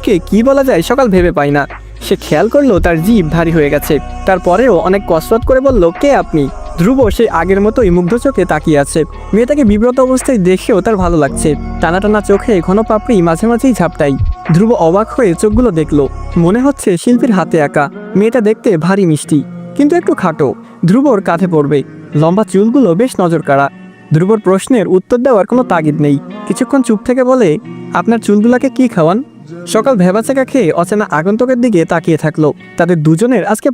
মানুষকে কি বলা যায় সকাল ভেবে পায় না। সে খেয়াল করলো তার জিভ ভারী হয়ে গেছে। তারপরেও অনেক কসরত করে বলল, কে আপনি? ধ্রুব সেই আগের মতোই মুগ্ধ চোখে তাকিয়ে আছে। মেয়েটাকে বিব্রত অবস্থায় দেখেও তার ভালো লাগছে। টানা টানা চোখে ঘন পাপড়ি মাঝে মাঝেই ঝাপটাই। ধ্রুব অবাক হয়ে চোখগুলো দেখলো। মনে হচ্ছে শিল্পীর হাতে আঁকা। মেয়েটা দেখতে ভারী মিষ্টি, কিন্তু একটু খাটো। ধ্রুবর কাঁধে পড়বে। লম্বা চুলগুলো বেশ নজর কাড়া। ধ্রুবর প্রশ্নের উত্তর দেওয়ার কোনো তাগিদ নেই। কিছুক্ষণ চুপ থেকে বলে, আপনার চুলগুলাকে কি খাওয়ান? সকাল ভেবাচাকা খেয়ে অচেনা আগন্তুকের দিকে তাকিয়ে থাকলো। তাদের দুজনের আজকে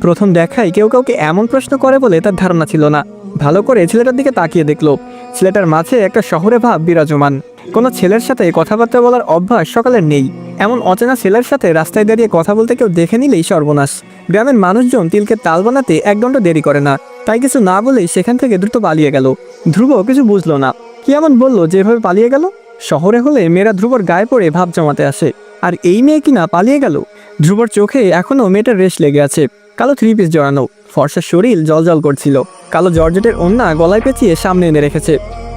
প্রথম দেখায় কেউ কাউকে এমন প্রশ্ন করে বলে তার ধারণা ছিল না। ভালো করে ছেলেটার দিকে তাকিয়ে দেখলো। ছেলেটার মাঝে একটা শহুরে ভাব বিরাজমান। কোনো ছেলের সাথে কথাবার্তা বলার অভ্যাস সকালের নেই। এমন অচেনা ছেলের সাথে রাস্তায় দাঁড়িয়ে কথা বলতে কেউ দেখে নিলেই সর্বনাশ। গ্রামের মানুষজন তিলকে তাল বানাতে এক দণ্ড দেরি করে না। তাই কিছু না বলেই সেখান থেকে দ্রুত পালিয়ে গেল। ধ্রুব কিছু বুঝলো না। কি এমন বললো যেভাবে পালিয়ে গেল? শহরে হলে মেয়েরা ধ্রুবর গায়ে পড়ে ভাব জমাতে আসে, আর এই মেয়ে কিনা পালিয়ে গেল। ধ্রুবর চোখে এখনো মেয়েটার রেশ লেগে আছে। কালো 3 পিস জড়ানো, ফর্সা শরীর জলজল করছিল। কালো জর্জেটের ওড়না গলায় পেঁচিয়ে সামনে এনে রেখেছে।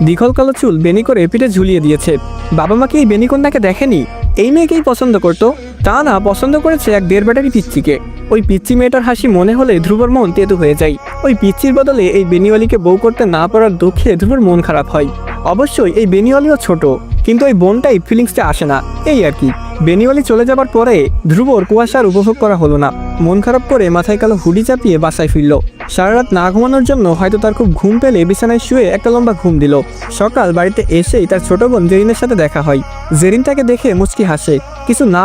দীঘল কালো চুল বেনি করে পিঠে ঝুলিয়ে দিয়েছে। বাবা মা কি এই বেনি কন্যাকে দেখেনি? এই মেয়েকেই পছন্দ করতো? তা না, পছন্দ করেছে এক 1.5 ব্যাটারি পিচ্চিকে। ওই পিচ্চি মেয়েটার হাসি মনে হলে ধ্রুবর মন তেতো হয়ে যায়। ওই পিচ্চির বদলে এই বেনিওয়ালিকে বউ করতে না পারার দুঃখে ধ্রুবর মন খারাপ হয়। অবশ্যই এই বেনিওয়ালিও ছোট, কিন্তু ওই বোনটাই ফিলিংসটা আসে না, এই আর কি। বেনিওয়ালি চলে যাবার পরে ধ্রুবর কুয়াশার উপভোগ করা হলো না। মন খারাপ করে মাথায় কালো হুডি চাপিয়ে বাসায় ফিরল। সারা রাত না ঘুমানোর জন্য হয়তো তার খুব ঘুম পেলে বিছানায় শুয়ে একটা লম্বা ঘুম দিল। সকাল বাড়িতে এসেই তার ছোট বোন জেরিনের সাথে দেখা হয়। জেরিন তাকে দেখে মুচকি হাসে। কিছু না